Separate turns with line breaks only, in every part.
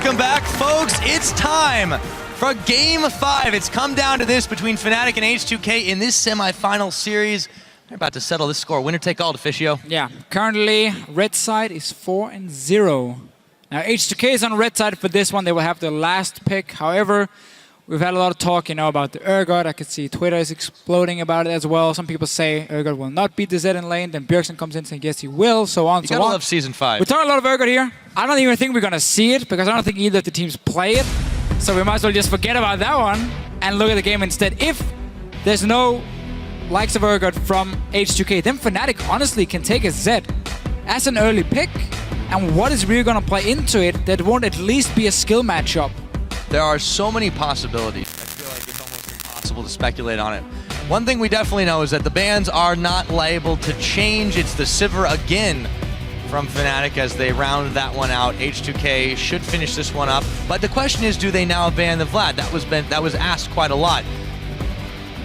Welcome back, folks. It's time for Game 5. It's come down to this between Fnatic and H2K in this semifinal series. They're about to settle this score. Winner take all, Deficio.
Yeah, currently red side is 4-0. Now H2K is on red side for this one. They will have the last pick. However, we've had a lot of talk, about the Urgot. I could see Twitter is exploding about it as well. Some people say Urgot will not beat the Z in lane. Then Bjergsen comes in saying yes, he will. So on, so on. You
gotta love Season 5.
We're talking a lot of Urgot here. I don't even think we're gonna see it because I don't think either of the teams play it. So we might as well just forget about that one and look at the game instead. If there's no likes of Urgot from H2K, then Fnatic honestly can take a Z as an early pick. And what is really gonna play into it that won't at least be a skill matchup?
There are so many possibilities. I feel like it's almost impossible to speculate on it. One thing we definitely know is that the bans are not liable to change. It's the Sivir again from Fnatic as they round that one out. H2K should finish this one up. But the question is, do they now ban the Vlad? That was asked quite a lot.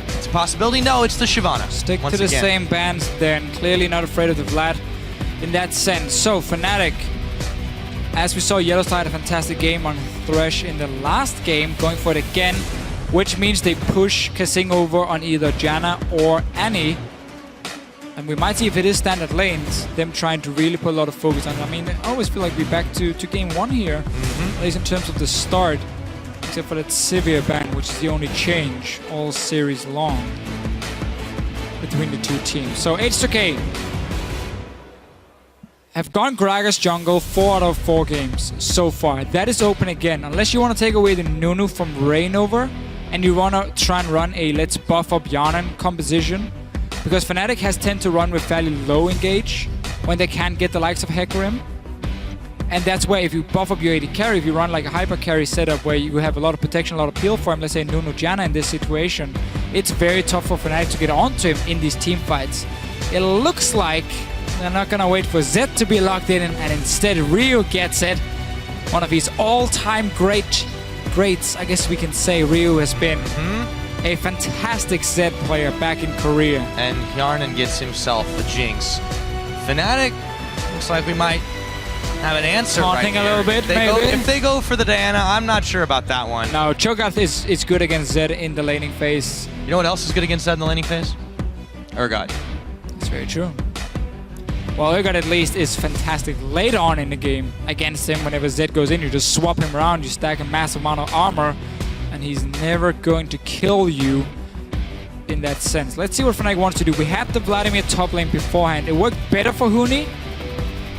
It's a possibility. No, it's the Shyvana.
Stick to the same bans then. Clearly not afraid of the Vlad in that sense. So Fnatic, as we saw, Yellow had a fantastic game on Thresh in the last game, going for it again, which means they push Kasing over on either Janna or Annie. And we might see, if it is standard lanes, them trying to really put a lot of focus on it. I mean, I always feel like we're back to game 1 here, at least in terms of the start, except for that Sivir ban, which is the only change all series long between the two teams. So H2K have gone Gragas jungle 4 out of 4 games so far. That is open again. Unless you want to take away the Nunu from Reignover and you want to try and run a let's buff up Yarnan composition. Because Fnatic has tend to run with fairly low engage when they can't get the likes of Hecarim. And that's where if you buff up your AD carry, if you run like a hyper carry setup where you have a lot of protection, a lot of peel for him, let's say Nunu Janna in this situation, it's very tough for Fnatic to get onto him in these team fights. It looks like they're not gonna wait for Zed to be locked in, and instead Ryu gets it. One of his all-time greats, I guess we can say. Ryu has been a fantastic Zed player back in Korea.
And Yarnan gets himself the Jinx. Fnatic, looks like we might have an answer
Taunting
right here.
a little bit, maybe.
If they go for the Diana, I'm not sure about that one.
No, Cho'Gath is good against Zed in the laning phase.
You know what else is good against Zed in the laning phase? Urgot.
That's very true. Well, Urgot at least is fantastic later on in the game against him. Whenever Zed goes in, you just swap him around, you stack a massive amount of armor, and he's never going to kill you in that sense. Let's see what Fnatic wants to do. We had the Vladimir top lane beforehand. It worked better for Huni,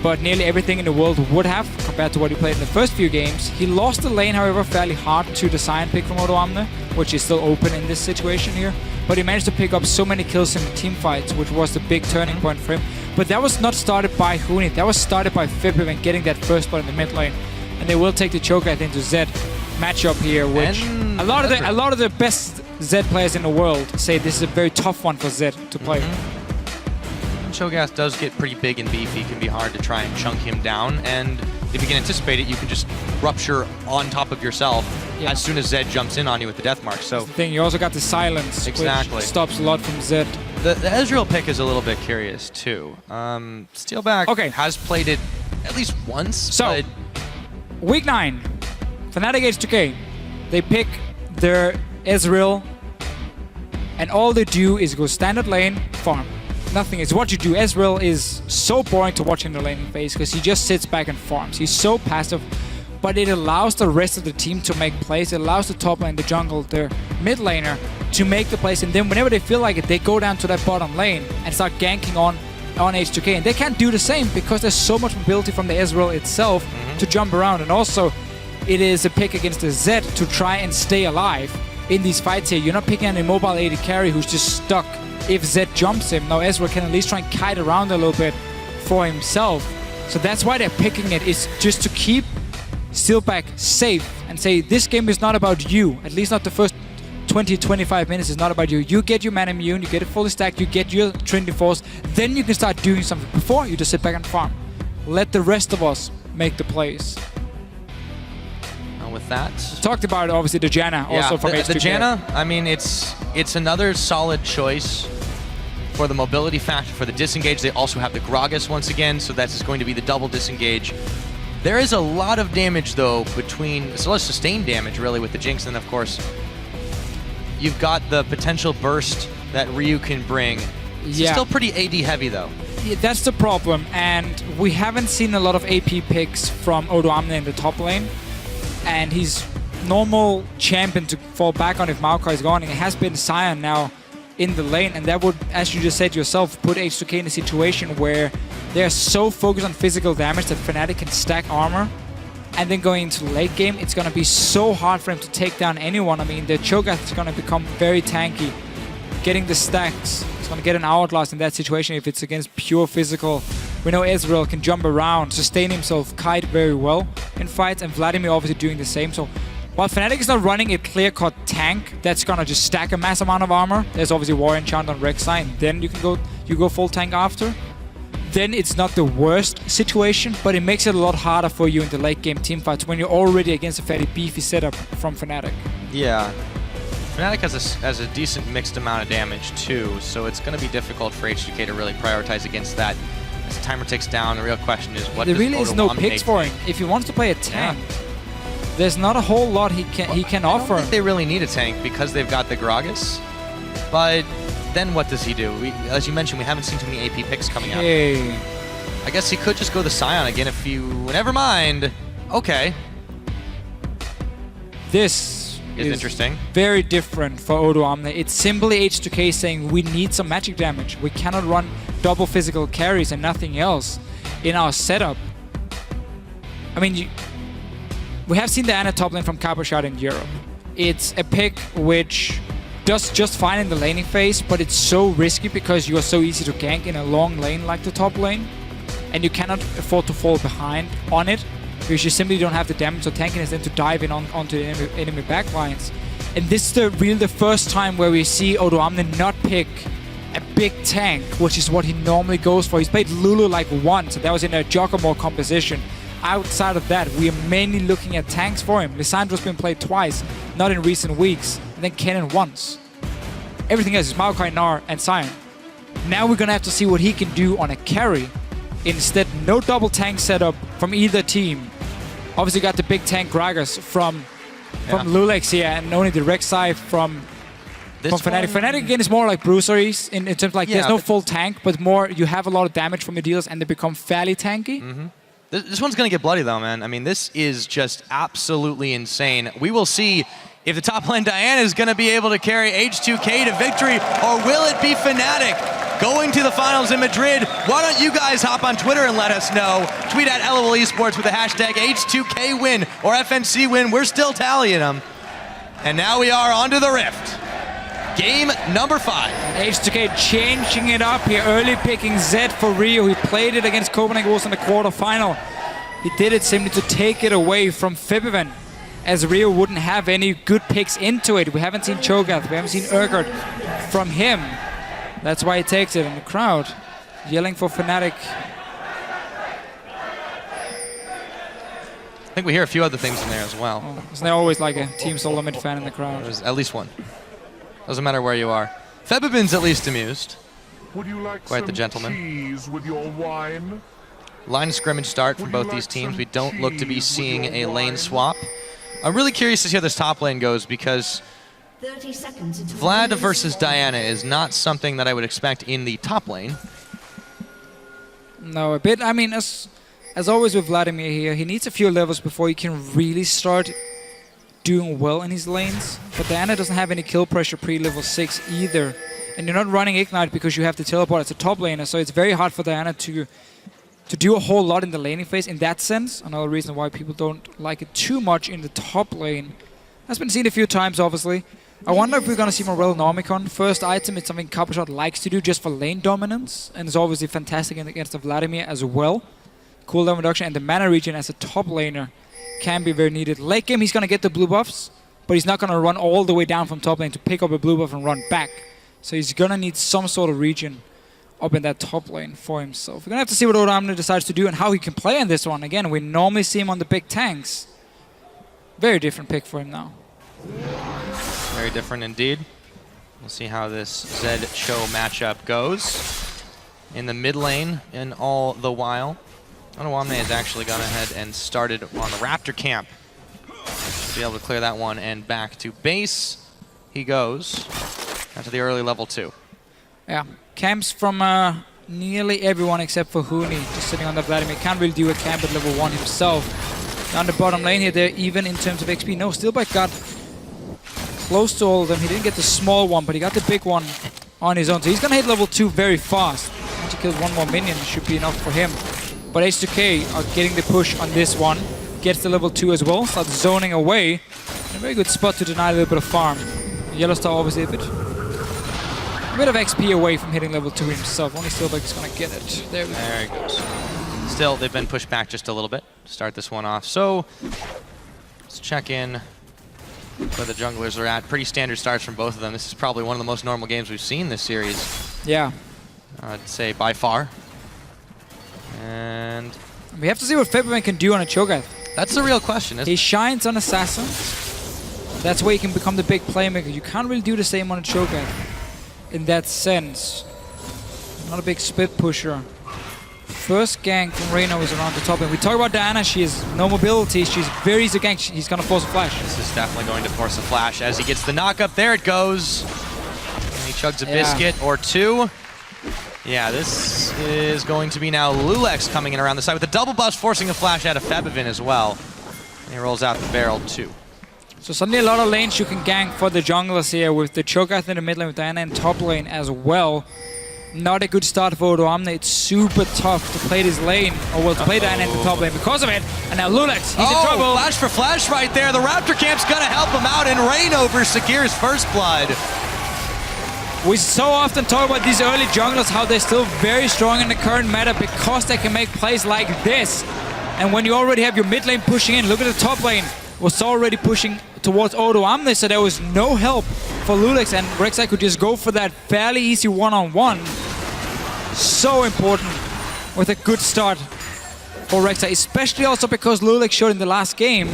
but nearly everything in the world would have compared to what he played in the first few games. He lost the lane, however, fairly hard to the Sion pick from Odoamne, which is still open in this situation here. But he managed to pick up so many kills in the team fights, which was the big turning point for him. But that was not started by Huni. That was started by Fibib and getting that first spot in the mid lane. And they will take the Cho'Gath into Zed matchup here, which a lot of the best Zed players in the world say this is a very tough one for Zed to play.
Cho'Gath does get pretty big and beefy. It can be hard to try and chunk him down. And if you can anticipate it, you can just rupture on top of yourself as soon as Zed jumps in on you with the death mark. So
that's the thing, you also got the silence, which stops a lot from Zed.
The Ezreal pick is a little bit curious too. Steelback has played it at least once.
So, week 9, Fnatic H2K, they pick their Ezreal, and all they do is go standard lane, farm. Nothing is what you do. Ezreal is so boring to watch in the laning phase because he just sits back and farms. He's so passive, but it allows the rest of the team to make plays. It allows the top lane, the jungle, their mid laner to make the plays, and then whenever they feel like it, they go down to that bottom lane and start ganking on H2K. And they can't do the same because there's so much mobility from the Ezreal itself to jump around. And also, it is a pick against the Zed to try and stay alive in these fights here. You're not picking an immobile AD carry who's just stuck if Zed jumps him. Now Ezreal can at least try and kite around a little bit for himself. So that's why they're picking it, is just to keep Steelback safe and say, this game is not about you. At least not the first 20-25 minutes is not about you. You get your man immune, you get it fully stacked, you get your Trinity Force, then you can start doing something. Before, you just sit back and farm. Let the rest of us make the plays.
With that,
talked about obviously the Janna also from H2K.
The Janna, I mean, it's another solid choice for the mobility factor, for the disengage. They also have the Gragas once again, so that's going to be the double disengage There is a lot of damage, though, between... So, a lot of sustained damage, really, with the Jinx. And, of course, you've got the potential burst that Ryu can bring. It's still pretty AD heavy, though.
Yeah, that's the problem. And we haven't seen a lot of AP picks from Odoamne in the top lane. And he's normal champion to fall back on if Maokai is gone. It has been Sion now in the lane. And that would, as you just said yourself, put H2K in a situation where they're so focused on physical damage that Fnatic can stack armor. And then going into the late game, it's going to be so hard for him to take down anyone. I mean, the Cho'Gath is going to become very tanky. Getting the stacks, he's going to get an hourglass in that situation if it's against pure physical. We know Ezreal can jump around, sustain himself, kite very well in fights, and Vladimir obviously doing the same. So while Fnatic is not running a clear-cut tank that's going to just stack a mass amount of armor, there's obviously War Enchant on Rek'Sai, and then you can go full tank after. Then it's not the worst situation, but it makes it a lot harder for you in the late game teamfights when you're already against a fairly beefy setup from Fnatic.
Yeah. Fnatic has a decent mixed amount of damage too, so it's going to be difficult for H2K to really prioritize against that. As the timer ticks down, the real question is what
there
does
really is no picks for him. If he wants to play a tank, there's not a whole lot he can offer.
I don't think they really need a tank because they've got the Gragas, but then what does he do? As you mentioned, we haven't seen too many AP picks coming out. I guess he could just go the Sion again if you... Never mind. Okay.
This is
interesting.
Very different for Odoamne. It's simply H2K saying we need some magic damage. We cannot run double physical carries and nothing else in our setup. I mean, we have seen the Ana top lane from Cabochard in Europe. It's a pick which does just fine in the laning phase, but it's so risky because you are so easy to gank in a long lane like the top lane, and you cannot afford to fall behind on it because you simply don't have the damage, so tanking is then to dive in onto the enemy backlines. And this is really the first time where we see Odoamne not pick a big tank, which is what he normally goes for. He's played Lulu like once, and that was in a Giacomo composition. Outside of that, we are mainly looking at tanks for him. Lissandro's been played twice, not in recent weeks, and then Kennen once. Everything else is Maokai, Gnar, and Sion. Now we're gonna have to see what he can do on a carry. Instead, no double tank setup from either team. Obviously got the big tank Gragas from Lulex here, and only the Rek'Sai from Fnatic. Fnatic again is more like bruiseries in terms of like there's no full tank, but more you have a lot of damage from your deals and they become fairly tanky.
This one's going to get bloody though, man. I mean, this is just absolutely insane. We will see if the top lane Diana is going to be able to carry H2K to victory, or will it be Fnatic going to the finals in Madrid? Why don't you guys hop on Twitter and let us know. Tweet at LOL Esports with the hashtag H2K win or FNC win. We're still tallying them. And now we are onto the Rift. Game number 5.
H2K changing it up here, early picking Zed for Ryu. He played it against Copenhagen Wolves in the quarterfinal. He did it simply to take it away from Febiven, as Ryu wouldn't have any good picks into it. We haven't seen Cho'Gath, we haven't seen Urgot from him. That's why he takes it, and the crowd yelling for Fnatic.
I think we hear a few other things in there as well.
Oh, isn't there always like a Team Solomid fan in the crowd?
There's at least one. Doesn't matter where you are. Febiven's at least amused.
Would you like
Quite the
some
gentleman.
cheese with your wine?
Line scrimmage start from both these teams. We don't look to be seeing a lane swap. I'm really curious to see how this top lane goes because
30 seconds until
Vlad versus Diana is not something that I would expect in the top lane.
No, a bit. I mean, as always with Vladimir here, he needs a few levels before he can really start doing well in his lanes. But Diana doesn't have any kill pressure pre-level 6 either. And you're not running Ignite because you have the teleport as a top laner, so it's very hard for Diana to do a whole lot in the laning phase in that sense. Another reason why people don't like it too much in the top lane. Has been seen a few times, obviously. I wonder if we're going to see Morel Nomicon. First item, it's something Cabochard likes to do just for lane dominance, and it's obviously fantastic against the Vladimir as well. Cooldown reduction and the mana regen as a top laner can be very needed. Late game, he's going to get the blue buffs, but he's not going to run all the way down from top lane to pick up a blue buff and run back. So he's going to need some sort of regen up in that top lane for himself. We're going to have to see what Odoamne decides to do and how he can play in this one. Again, we normally see him on the big tanks. Very different pick for him now.
Very different indeed. We'll see how this Zed Show matchup goes. In the mid lane, and all the while, Onawamne has actually gone ahead and started on the Raptor camp. Should be able to clear that one, and back to base he goes. After the early level 2.
Yeah, camps from nearly everyone except for Huni, just sitting on the Vladimir. Can't really do a camp at level 1 himself. Down the bottom lane here, they're even in terms of XP. No, Steelback got close to all of them. He didn't get the small one, but he got the big one on his own. So he's gonna hit level 2 very fast. Once he kills one more minion, should be enough for him. But H2K are getting the push on this one. Gets the level 2 as well, starts zoning away. In a very good spot to deny a little bit of farm. Yellow Star obviously a bit of XP away from hitting level 2 himself. Only Steelback is gonna get it. There
he goes. Still, they've been pushed back just a little bit to start this one off. So, let's check in where the junglers are at. Pretty standard starts from both of them. This is probably one of the most normal games we've seen this series.
Yeah.
I'd say by far. And
we have to see what February can do on a Cho'Gath.
That's the real question, isn't it?
He shines on Assassin. That's where he can become the big playmaker. You can't really do the same on a Cho'Gath in that sense. Not a big split pusher. First gank from Reno is around the top. And we talk about Diana, she has no mobility. She's very easy to gank. He's going to force a flash.
This is definitely going to force a flash as he gets the knock up. There it goes. And he chugs a biscuit or 2. Yeah, this is going to be now Eulcs coming in around the side with the double bust, forcing a flash out of Febivin as well. And he rolls out the barrel too.
So suddenly a lot of lanes you can gank for the junglers here with the Cho'Gath in the mid lane, with Diana in top lane as well. Not a good start for Odoamne. It's super tough to play this lane, or well, to play Diana in the top lane because of it. And now Eulcs, he's in trouble.
Flash for flash right there. The Raptor camp's gonna help him out and reign over Sagir's first blood.
We so often talk about these early junglers, how they're still very strong in the current meta because they can make plays like this. And when you already have your mid lane pushing in, look at the top lane, was already pushing towards Odoamne, so there was no help for Eulcs, and Rek'Sai could just go for that fairly easy one-on-one. So important with a good start for Rek'Sai, especially also because Eulcs showed in the last game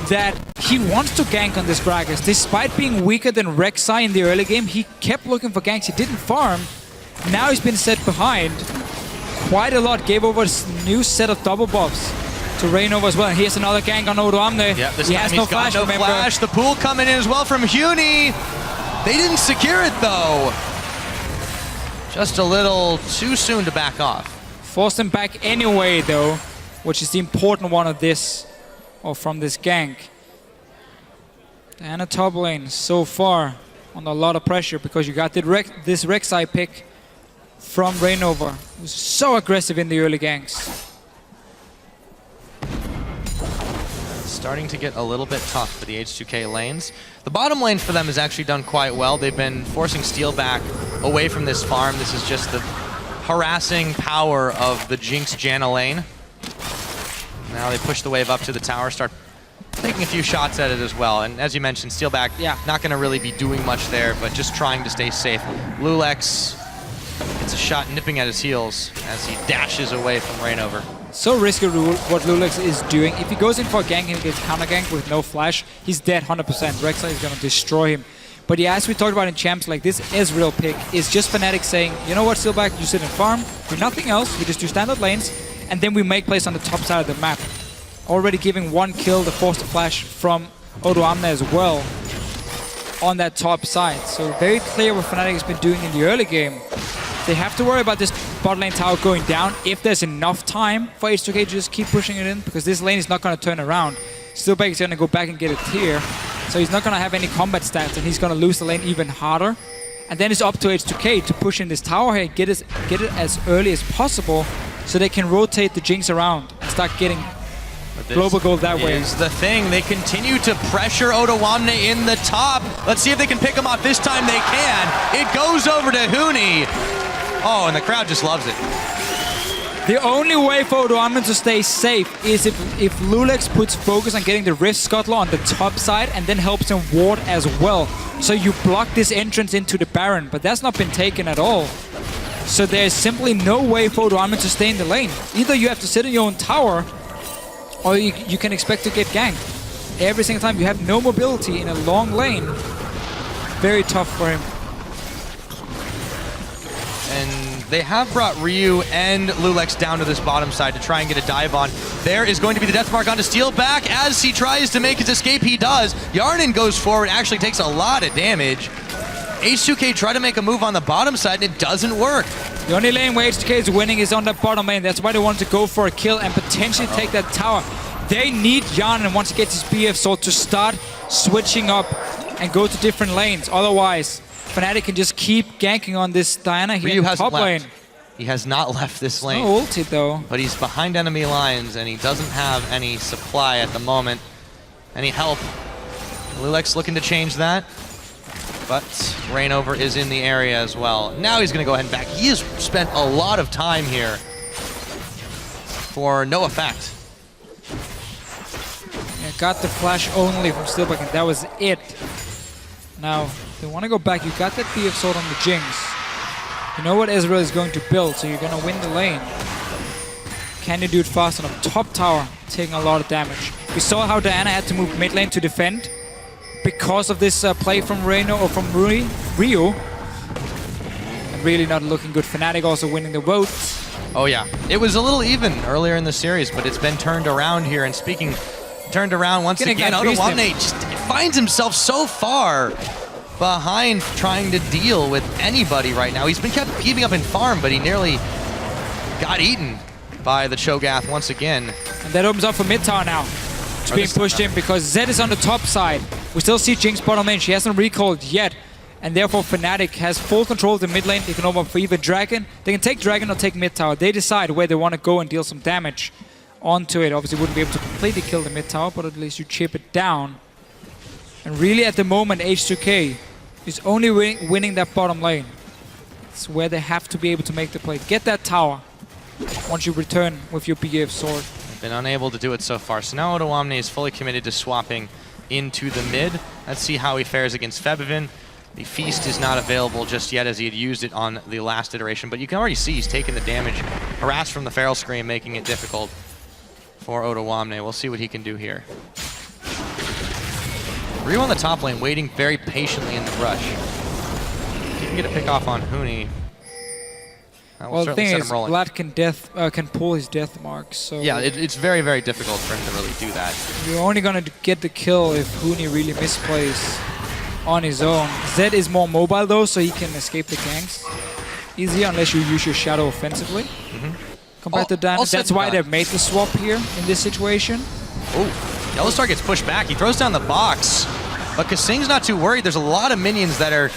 that he wants to gank on this Gragas. Despite being weaker than Rek'Sai in the early game, he kept looking for ganks. He didn't farm. Now he's been set behind quite a lot. Gave over a new set of double buffs to reign over as well. And here's another gank on Odoamne.
Yeah, this
he
time
has
he's
no
got
flash,
no flash. The pool coming in as well from Huni. They didn't secure it though. Just a little too soon to back off.
Forced him back anyway though, which is the important one of this, or from this gank. Diana top lane so far under a lot of pressure because you got this Rek'Sai pick from Reignover, who's so aggressive in the early ganks.
Starting to get a little bit tough for the H2K lanes. The bottom lane for them has actually done quite well. They've been forcing Steel back away from this farm. This is just the harassing power of the Jinx Janna lane. Now they push the wave up to the tower, start taking a few shots at it as well. And as you mentioned, Steelback, not going to really be doing much there, but just trying to stay safe. Eulcs gets a shot nipping at his heels as he dashes away from Reignover.
So risky what Eulcs is doing. If he goes in for a gank and he gets counter ganked with no flash, he's dead 100%. Rek'Sai is going to destroy him. But yeah, as we talked about in champs, like this Ezreal pick is just Fnatic saying, you know what, Steelback, you sit and farm, do nothing else, we just do standard lanes, and then we make plays on the top side of the map. Already giving 1 kill, the forced flash from Odoamne as well on that top side. So very clear what Fnatic has been doing in the early game. They have to worry about this bot lane tower going down if there's enough time for H2K to just keep pushing it in, because this lane is not going to turn around. Steelback is going to go back and get a tier, so he's not going to have any combat stats, and he's going to lose the lane even harder. And then it's up to H2K to push in this tower here, get it as early as possible, so they can rotate the Jinx around and start getting global gold that way.
Is the thing. They continue to pressure Odoamne in the top. Let's see if they can pick him off. This time they can. It goes over to Huni. Oh, and the crowd just loves it.
The only way for Odoamne to stay safe is if Eulcs puts focus on getting the Rift Scuttler on the top side and then helps him ward as well. So you block this entrance into the Baron, but that's not been taken at all. So there's simply no way for Odoamne to stay in the lane. Either you have to sit in your own tower, or you can expect to get ganked. Every single time you have no mobility in a long lane. Very tough for him.
And They have brought Ryu and Eulcs down to this bottom side to try and get a dive on. There is going to be the death mark onto Steel back as he tries to make his escape. He does. Yarnin goes forward, actually takes a lot of damage. H2K try to make a move on the bottom side and it doesn't work.
The only lane where H2K is winning is on the bottom lane. That's why they want to go for a kill and potentially take that tower. They need Yarnin once he gets his BF sword to start switching up and go to different lanes. Otherwise, Fnatic can just keep ganking on this Diana here in the top lane.
He has not left this lane.
No ulti though.
But he's behind enemy lines and he doesn't have any supply at the moment. Any help. Eulcs looking to change that. But Rainover is in the area as well. Now he's going to go ahead and back. He has spent a lot of time here for no effect.
Yeah, got the flash only from Steelback and that was it. Now, if they want to go back, you got that BF sword on the Jinx. You know what Ezreal is going to build, so you're going to win the lane. Can you do it fast on a top tower, taking a lot of damage? We saw how Diana had to move mid lane to defend because of this play from Reno or from Ryu. And really not looking good. Fnatic also winning the vote.
Oh yeah, it was a little even earlier in the series, but it's been turned around here. And speaking, turned around once again, Odoamne just finds himself so far behind trying to deal with anybody right now. He's been keeping up in farm, but he nearly got eaten by the Cho'Gath once again.
And that opens up for mid tower now. It's being pushed in because Zed is on the top side. We still see Jinx bottom lane. She hasn't recalled yet. And therefore Fnatic has full control of the mid lane. They can open up for either Dragon. They can take Dragon or take mid tower. They decide where they want to go and deal some damage onto it. Obviously wouldn't be able to completely kill the mid tower, but at least you chip it down. And really at the moment H2K is only winning that bottom lane. It's where they have to be able to make the play. Get that tower once you return with your BF sword.
Been unable to do it so far. So now Odoamne is fully committed to swapping into the mid. Let's see how he fares against Febivin. The Feast is not available just yet as he had used it on the last iteration, but you can already see he's taking the damage. Harassed from the Feral Scream, making it difficult for Odoamne. We'll see what he can do here. Ryu on the top lane, waiting very patiently in the brush. He can get a pick off on Huni.
Well, the thing is, Vlad can pull his death mark, so...
Yeah, it's very, very difficult for him to really do that.
You're only going to get the kill if Huni really misplays on his own. Zed is more mobile though, so he can escape the ganks easier unless you use your shadow offensively. Compared to Dan, that's why they've made the swap here in this situation.
Oh, Yellowstar gets pushed back. He throws down the box, but Kasing's not too worried. There's a lot of minions that are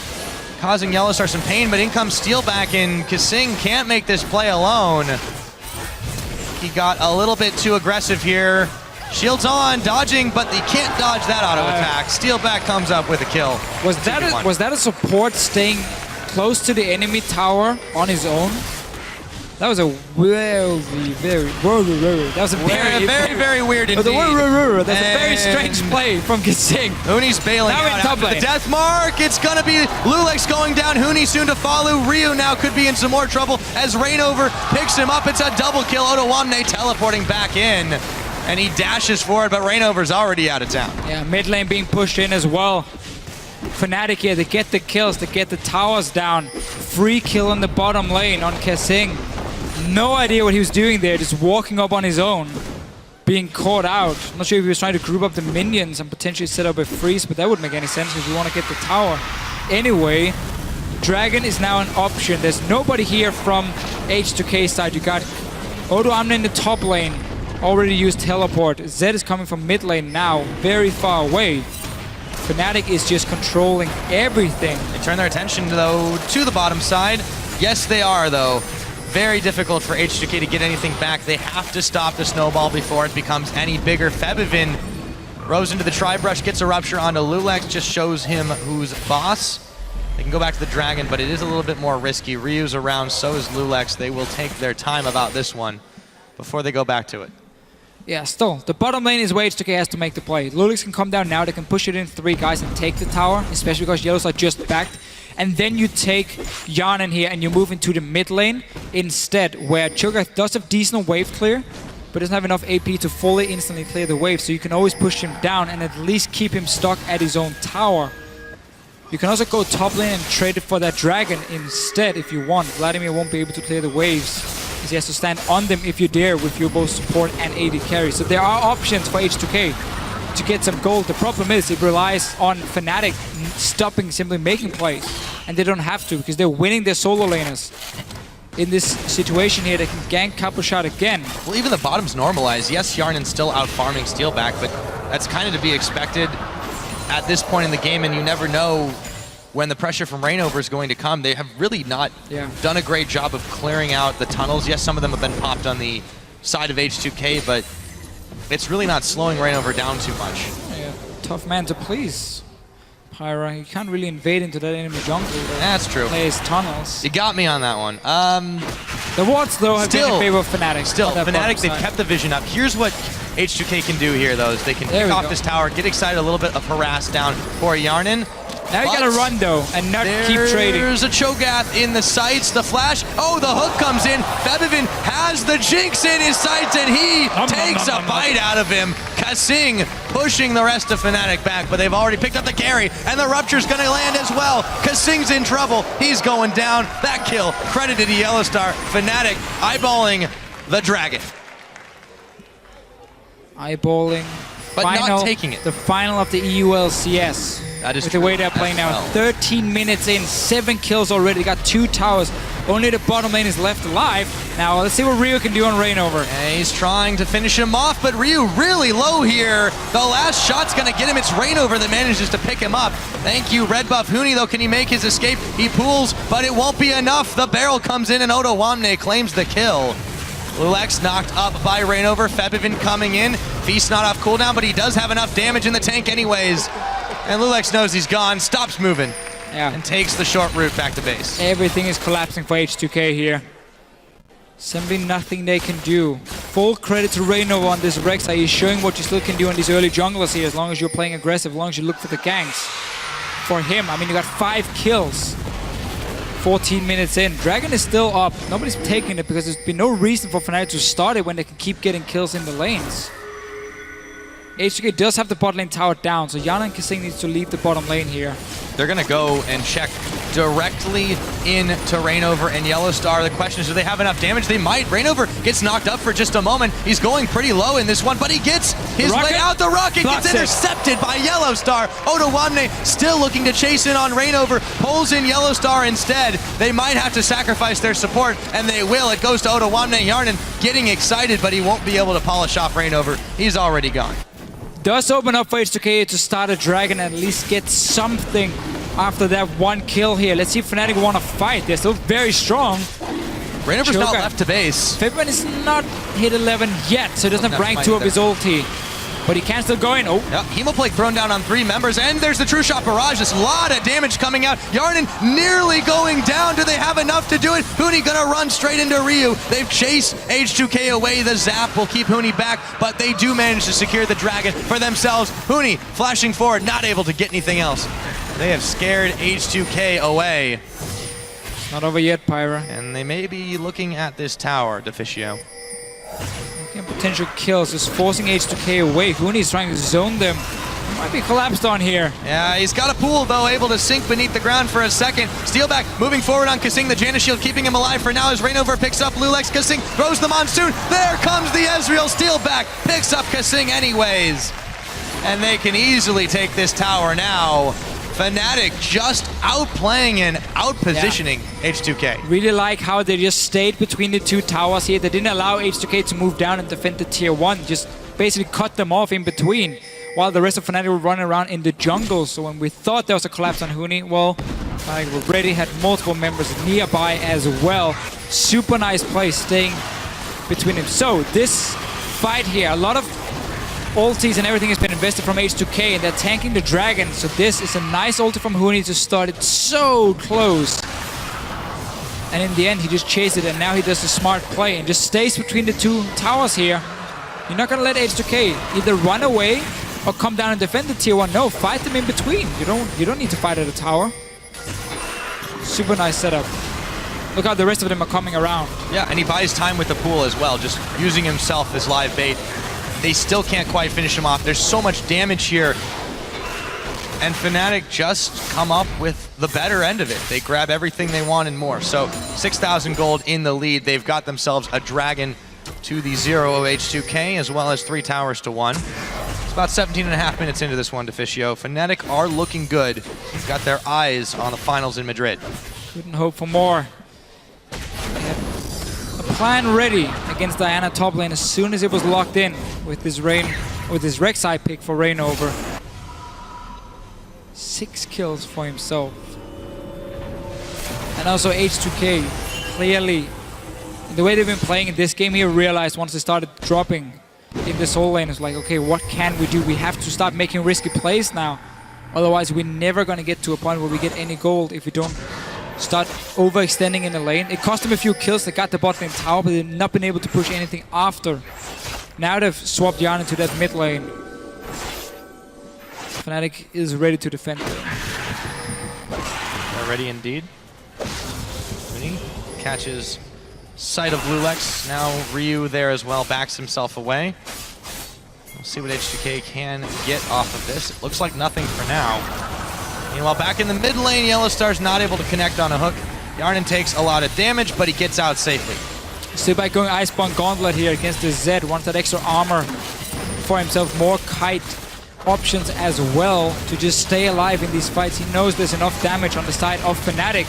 causing Yellowstar some pain, but in comes Steelback, and Kasing can't make this play alone. He got a little bit too aggressive here. Shields on, dodging, but he can't dodge that auto attack. Steelback comes up with a kill.
Was that a support staying close to the enemy tower on his own? That was a very weird indeed. That's a very strange play from Kasing.
Huni's bailing out after the death mark. It's gonna be Eulcs going down. Huni soon to follow. Ryu now could be in some more trouble as Rainover picks him up. It's a double kill. Odoamne teleporting back in. And he dashes forward, but Rainover's already out of town.
Yeah, mid lane being pushed in as well. Fnatic here, they get the kills, they get the towers down. Free kill in the bottom lane on Kasing. No idea what he was doing there, just walking up on his own. Being caught out. I'm not sure if he was trying to group up the minions and potentially set up a freeze, but that wouldn't make any sense because you want to get the tower. Anyway, Dragon is now an option. There's nobody here from H2K side. You got Odoamne in the top lane. Already used teleport. Zed is coming from mid lane now, very far away. Fnatic is just controlling everything.
They turn their attention, though, to the bottom side. Yes, they are, though. Very difficult for H2K to get anything back. They have to stop the snowball before it becomes any bigger. Febivin rows into the Tri-Brush, gets a rupture onto Eulcs, just shows him who's boss. They can go back to the Dragon, but it is a little bit more risky. Ryu's around, so is Eulcs. They will take their time about this one before they go back to it.
Yeah, still, the bottom lane is where H2K has to make the play. Eulcs can come down now, they can push it in 3 guys and take the tower, especially because Yellows are just backed. And then you take Yarnin here and you move into the mid lane instead, where Cho'Gath does have decent wave clear, but doesn't have enough AP to fully instantly clear the wave, so you can always push him down and at least keep him stuck at his own tower. You can also go top lane and trade it for that dragon instead if you want. Vladimir won't be able to clear the waves, because he has to stand on them if you dare with your both support and AD carry. So there are options for H2K to get some gold. The problem is it relies on Fnatic stopping simply making plays. And they don't have to, because they're winning their solo laners. In this situation here, they can gank couple shot again.
Well, even the bottom's normalized. Yes, Yarnen's still out farming Steelback, but that's kind of to be expected at this point in the game, and you never know when the pressure from Reignover is going to come. They have really not done a great job of clearing out the tunnels. Yes, some of them have been popped on the side of H2K, but it's really not slowing Reignover down too much.
Yeah, tough man to please. Pyra, he can't really invade into that enemy jungle.
That's true.
Plays tunnels.
You got me on that one.
The wards, though, have been in favor of Fnatic.
Still, Fnatic, they've kept the vision up. Here's what H2K can do here, though, is they can pick off this tower, get excited a little bit of harass down for Yarnen.
Now you gotta run, though, and not keep trading.
There's a Cho'Gath in the sights, the flash. Oh, the hook comes in. Febiven has the Jinx in his sights, and he takes a bite out of him. Kasing pushing the rest of Fnatic back, but they've already picked up the carry, and the Rupture's gonna land as well. Kasing's in trouble. He's going down. That kill credited to Yellowstar. Fnatic eyeballing the dragon.
Eyeballing.
But not taking it.
The final of the EULCS.
That is
with the way they're playing now. 13 minutes in, 7 kills already. They got 2 towers. Only the bottom lane is left alive. Now let's see what Ryu can do on Reignover.
And he's trying to finish him off, but Ryu really low here. The last shot's gonna get him. It's Reignover that manages to pick him up. Thank you, red buff Huni, though. Can he make his escape? He pulls, but it won't be enough. The barrel comes in, and Ottawamne claims the kill. Eulcs knocked up by Reignover. Febiven coming in. Feast not off cooldown, but he does have enough damage in the tank anyways. And Eulcs knows he's gone, stops moving, and takes the short route back to base.
Everything is collapsing for H2K here. Simply nothing they can do. Full credit to Reignover on this Rek'Sai. He's showing what you still can do on these early junglers here, as long as you're playing aggressive, as long as you look for the ganks. For him, I mean, you got 5 kills. 14 minutes in. Dragon is still up. Nobody's taking it because there's been no reason for Fnatic to start it when they can keep getting kills in the lanes. H2K does have the bot lane tower down, so Yana and Kasing needs to leave the bottom lane here.
They're going to go and check directly into Reignover and Yellowstar. The question is, do they have enough damage? They might. Reignover gets knocked up for just a moment. He's going pretty low in this one, but he gets his way out. The rocket gets intercepted by Yellowstar. Ottawamne still looking to chase in on Reignover. Pulls in Yellowstar instead. They might have to sacrifice their support, and they will. It goes to Ottawamne. Yarnen getting excited, but he won't be able to polish off Reignover. He's already gone.
Does open up for H2K to start a dragon and at least get something after that 1 kill here. Let's see if Fnatic want to fight. They're still very strong.
Reignover's not left to base.
Febiven is not hit 11 yet, so he doesn't have rank 2 of his ulti. But he can still go in. Oh.
Yep, Hemoplague thrown down on 3 members, and there's the True Shot Barrage. There's a lot of damage coming out. Yarnen nearly going down. Do they have enough to do it? Huni gonna run straight into Ryu. They've chased H2K away. The zap will keep Huni back, but they do manage to secure the dragon for themselves. Huni flashing forward, not able to get anything else. They have scared H2K away.
It's not over yet, Pyra.
And they may be looking at this tower, Deficio.
Potential kills, just forcing H2K away. Huni's trying to zone them. Might be collapsed on here.
Yeah, he's got a pool, though, able to sink beneath the ground for a second. Steelback moving forward on Kasing. The Janus Shield keeping him alive for now as Reignover picks up Eulcs. Kasing throws the Monsoon. There comes the Ezreal. Steelback picks up Kasing anyways. And they can easily take this tower now. Fnatic just outplaying and outpositioning H2K.
Really like how they just stayed between the 2 towers here. They didn't allow H2K to move down and defend the tier 1. Just basically cut them off in between while the rest of Fnatic were running around in the jungle. So when we thought there was a collapse on Huni, well, Fnatic already had multiple members nearby as well. Super nice play staying between them. So this fight here, a lot of ultis and everything has been invested from H2K, and they're tanking the dragon. So this is a nice ulti from Huni to start it so close. And in the end, he just chased it, and now he does a smart play and just stays between the 2 towers here. You're not gonna let H2K either run away or come down and defend the tier 1. No, fight them in between. You don't need to fight at a tower. Super nice setup. Look how the rest of them are coming around.
Yeah, and he buys time with the pool as well, just using himself as live bait. They still can't quite finish him off. There's so much damage here. And Fnatic just come up with the better end of it. They grab everything they want and more. So 6,000 gold in the lead. They've got themselves a dragon to the 0 of H2K, as well as 3 towers to 1. It's about 17.5 minutes into this one, Deficio. Fnatic are looking good. They've got their eyes on the finals in Madrid.
Couldn't hope for more. They had a plan ready against Diana top lane as soon as it was locked in with this Rek'Sai pick for Reignover. 6 kills for himself. And also H2K, clearly, the way they've been playing in this game, he realized once they started dropping in this whole lane, it's like, okay, what can we do? We have to start making risky plays now. Otherwise, we're never going to get to a point where we get any gold if we don't start overextending in the lane. It cost them a few kills. They got the bot lane tower, but they've not been able to push anything after. Now they've swapped Yarn into that mid lane. Fnatic is ready to defend.
They're ready indeed. Winnie catches sight of Eulcs. Now Ryu there as well, backs himself away. We'll see what H2K can get off of this. It looks like nothing for now. Meanwhile, back in the mid lane, Yellowstar's not able to connect on a hook. Yarnan takes a lot of damage, but he gets out safely.
Still by going Iceborne Gauntlet here against the Zed, wants that extra armor for himself, more kite options as well to just stay alive in these fights. He knows there's enough damage on the side of Fnatic.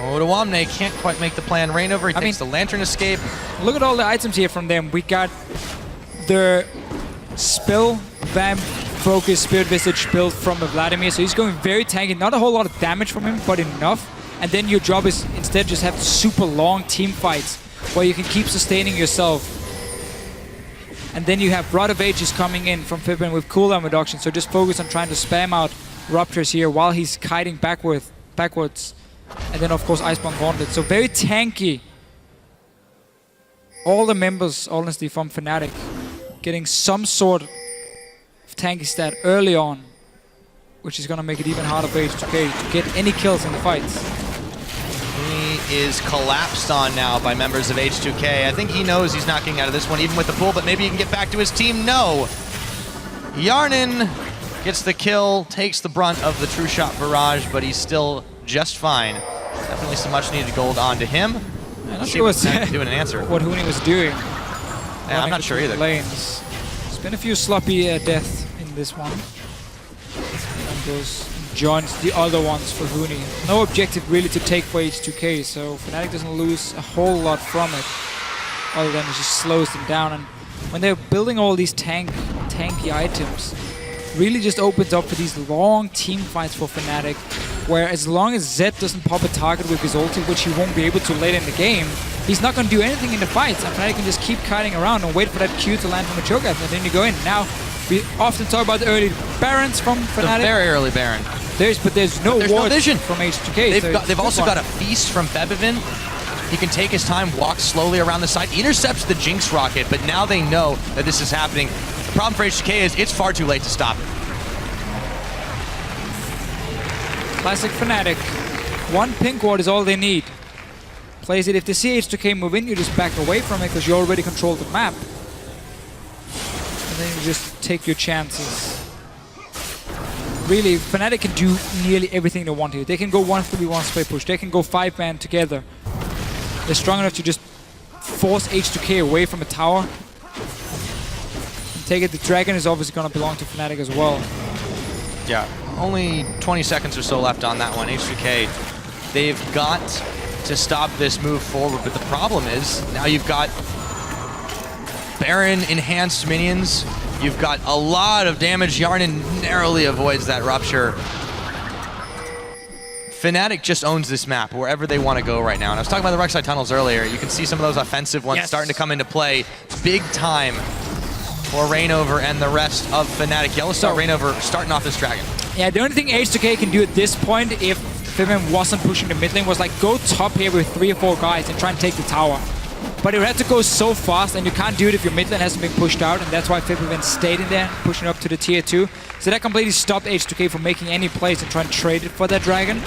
Odoamne can't quite make the plan. Reignover, he takes the Lantern escape.
Look at all the items here from them. We got the Spell, Vamp, Focus, Spirit Visage build from Vladimir, so he's going very tanky. Not a whole lot of damage from him, but enough. And then your job is instead just have super long team fights where you can keep sustaining yourself. And then you have Rod of Ages coming in from Pippin with cooldown reduction, so just focus on trying to spam out Ruptures here while he's kiting backwards. And then of course Iceborne Gauntlet, so very tanky. All the members, honestly, from Fnatic getting some sort of tanky stat early on, which is going to make it even harder for H2K to get any kills in the fights.
He is collapsed on now by members of H2K. I think he knows he's not getting out of this one, even with the pull, but maybe he can get back to his team. No! Yarnan gets the kill, takes the brunt of the True Shot barrage, but he's still just fine. Definitely some much needed gold onto him.
I'm not sure what's
doing an answer.
What Huni was doing.
Yeah, I'm not sure either.
Lanes. There's been a few sloppy deaths in this one. And those joins the other ones for Huni. No objective really to take for H2K, so Fnatic doesn't lose a whole lot from it. Other than it just slows them down. And when they're building all these tanky items, really just opens up for these long team fights for Fnatic, where as long as Zed doesn't pop a target with his ulti, which he won't be able to later in the game, he's not going to do anything in the fights, and Fnatic can just keep kiting around and wait for that Q to land from a choke, and then you go in. Now, we often talk about the early Barons from Fnatic.
The very early Baron.
There's no
vision
from H2K.
They've also got a Feast from Bebevin. He can take his time, walk slowly around the side, intercepts the Jinx rocket, but now they know that this is happening. The problem for H2K is it's far too late to stop it.
Classic Fnatic. One pink ward is all they need. Plays it. If they see H2K move in, you just back away from it because you already control the map. And then you just take your chances. Really, Fnatic can do nearly everything they want here. They can go 1-3-1 spray push. They can go 5-man together. They're strong enough to just force H2K away from a tower. And take it. The dragon is obviously going to belong to Fnatic as well.
Yeah, only 20 seconds or so left on that one. H2K, they've got to stop this move forward, but the problem is now you've got Baron enhanced minions. You've got a lot of damage. Yarnan narrowly avoids that rupture. Fnatic just owns this map wherever they want to go right now. And I was talking about the Rek'Sai tunnels earlier. You can see some of those offensive ones starting to come into play. Big time for Reignover and the rest of Fnatic. Yellowstar Reignover starting off this dragon.
Yeah, the only thing H2K can do at this point, if Fiven wasn't pushing the mid lane, was like go top here with 3 or 4 guys and try and take the tower. But it would have to go so fast, and you can't do it if your mid lane hasn't been pushed out, and that's why Fiven stayed in there, pushing up to the tier 2. So that completely stopped H2K from making any plays and trying to trade it for that dragon.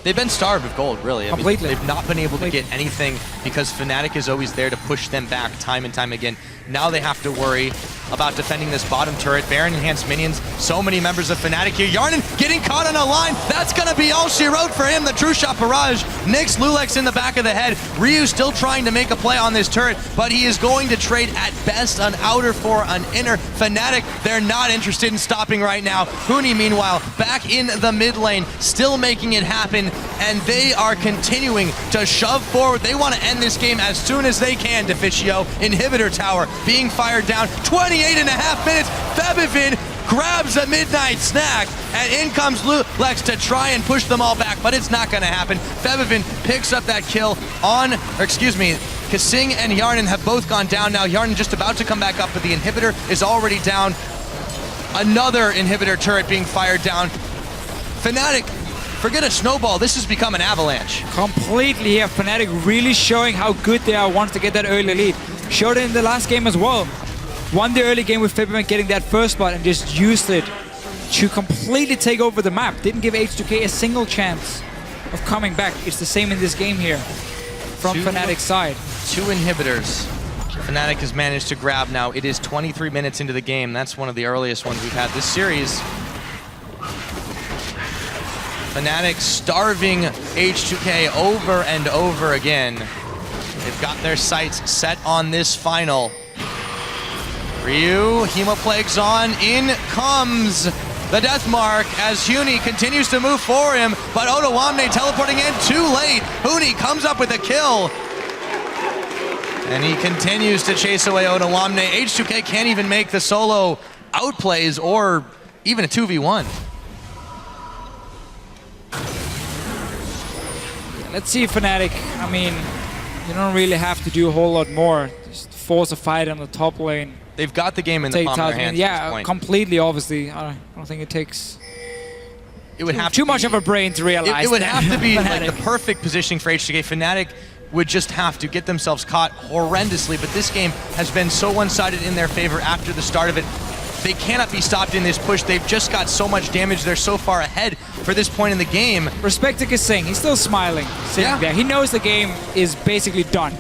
They've been starved of gold, really.
Completely.
I mean, they've not been able to get anything because Fnatic is always there to push them back time and time again. Now they have to worry about defending this bottom turret. Baron enhanced minions, so many members of Fnatic here. Yarnan getting caught on a line. That's gonna be all she wrote for him. The True Shot barrage. Nyx Eulcs in the back of the head. Ryu still trying to make a play on this turret, but he is going to trade at best an outer for an inner. Fnatic, they're not interested in stopping right now. Huni, meanwhile, back in the mid lane, still making it happen, and they are continuing to shove forward. They want to end this game as soon as they can, Deficio. Inhibitor tower being fired down. 28.5 minutes. Febivin grabs a midnight snack, and in comes Eulcs to try and push them all back, but it's not going to happen. Febivin picks up that kill on, Kasing and Yarnan have both gone down now. Yarnan just about to come back up, but the inhibitor is already down. Another inhibitor turret being fired down. Fnatic, forget a snowball, this has become an avalanche.
Completely here. Fnatic really showing how good they are once they get that early lead. Showed it in the last game as well. Won the early game with Febivin getting that first blood and just used it to completely take over the map. Didn't give H2K a single chance of coming back. It's the same in this game here from Fnatic's side.
2 inhibitors. Fnatic has managed to grab now. It is 23 minutes into the game. That's one of the earliest ones we've had this series. Fnatic starving H2K over and over again. They've got their sights set on this final. Ryu, Hemoplague's on, in comes the death mark as Huni continues to move for him, but Otawamne teleporting in too late. Huni comes up with a kill. And he continues to chase away Otawamne. H2K can't even make the solo outplays or even a 2v1.
Let's see Fnatic. I mean, you don't really have to do a whole lot more. Just force a fight on the top lane.
They've got the game in the palm of their hands at this point.
Completely, obviously. I don't think it takes
it would have
too
to
much
be,
of a brain to realize
it would
that.
have to be like the perfect positioning for H2K. Fnatic would just have to get themselves caught horrendously, but this game has been so one-sided in their favor after the start of it. They cannot be stopped in this push. They've just got so much damage. They're so far ahead for this point in the game.
Respect to Kasing. He's still smiling, sitting there. He knows the game is basically done.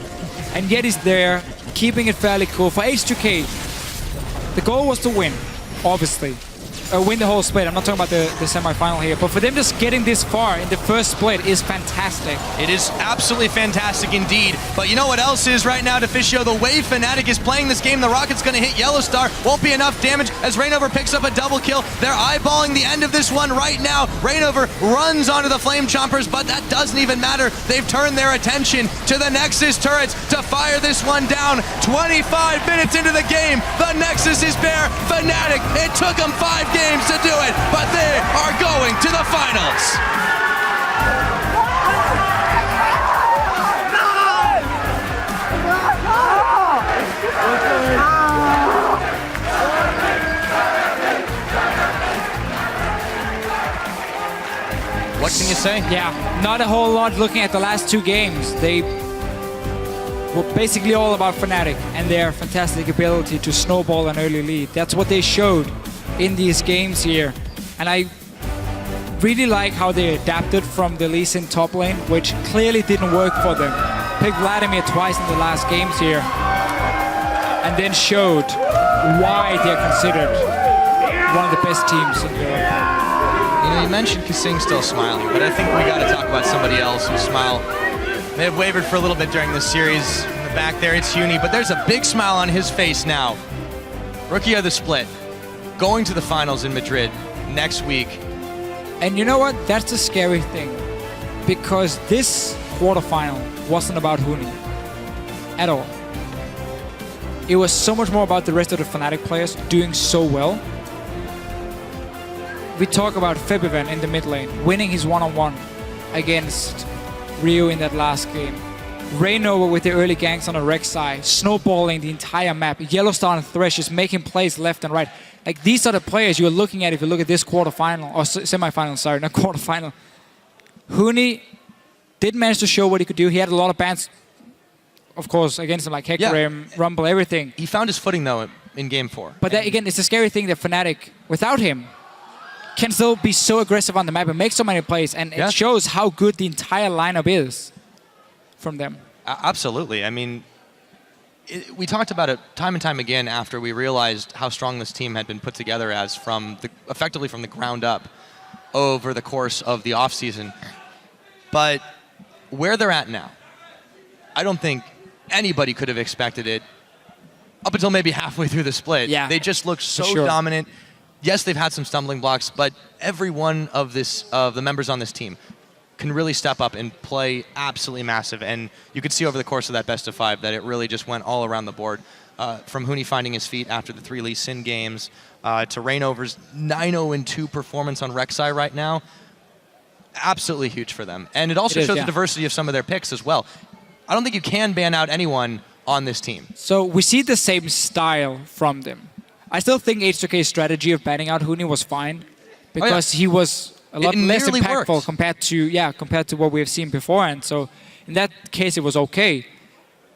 And yet he's there, keeping it fairly cool. For H2K, the goal was to win, obviously. Win the whole split. I'm not talking about the semi-final here, but for them just getting this far in the first split is fantastic.
It is absolutely fantastic indeed. But you know what else is right now, Deficio? The way Fnatic is playing this game, the rocket's going to hit Yellowstar. Won't be enough damage as Reignover picks up a double kill. They're eyeballing the end of this one right now. Reignover runs onto the Flame Chompers, but that doesn't even matter. They've turned their attention to the Nexus turrets to fire this one down. 25 minutes into the game, the Nexus is bare. Fnatic, it took them 5 games to do it, but they are going to the finals. What can you say?
Yeah, not a whole lot looking at the last 2 games. They were basically all about Fnatic and their fantastic ability to snowball an early lead. That's what they showed in these games here. And I really like how they adapted from the Lee Sin top lane, which clearly didn't work for them. Picked Vladimir twice in the last games here, and then showed why they're considered one of the best teams in Europe.
You know, you mentioned Kasing still smiling, but I think we got to talk about somebody else whose smile may have wavered for a little bit during this series. In the back there, it's Huni, but there's a big smile on his face now. Rookie of the split, going to the finals in Madrid next week.
And you know what? That's the scary thing. Because this quarterfinal wasn't about Huni at all. It was so much more about the rest of the Fnatic players doing so well. We talk about Febivin in the mid lane, winning his one-on-one against Ryu in that last game. Reignover with the early ganks on the Rex side, snowballing the entire map. Yellowstar and Thresh is making plays left and right. Like, these are the players you're looking at if you look at this quarterfinal, or semi-final, sorry, not quarterfinal. Huni did manage to show what he could do. He had a lot of bans, of course, against him, like Hecarim, Rumble, everything.
He found his footing, though, in Game 4.
But that, again, it's a scary thing that Fnatic, without him, can still be so aggressive on the map and make so many plays. And it shows how good the entire lineup is from them.
Absolutely. I mean, we talked about it time and time again after we realized how strong this team had been put together as effectively from the ground up over the course of the offseason. But where they're at now, I don't think anybody could have expected it up until maybe halfway through the split.
Yeah,
they just look so
sure.
dominant. Yes, they've had some stumbling blocks, but every one of the members on this team can really step up and play absolutely massive. And you could see over the course of that best of 5 that it really just went all around the board. From Huni finding his feet after the 3 Lee Sin games, to Rainover's 9-0-2 performance on Rek'Sai right now. Absolutely huge for them. And it also shows the diversity of some of their picks as well. I don't think you can ban out anyone on this team.
So we see the same style from them. I still think H2K's strategy of banning out Huni was fine because he was a lot less impactful compared to what we have seen before. And so in that case, it was okay.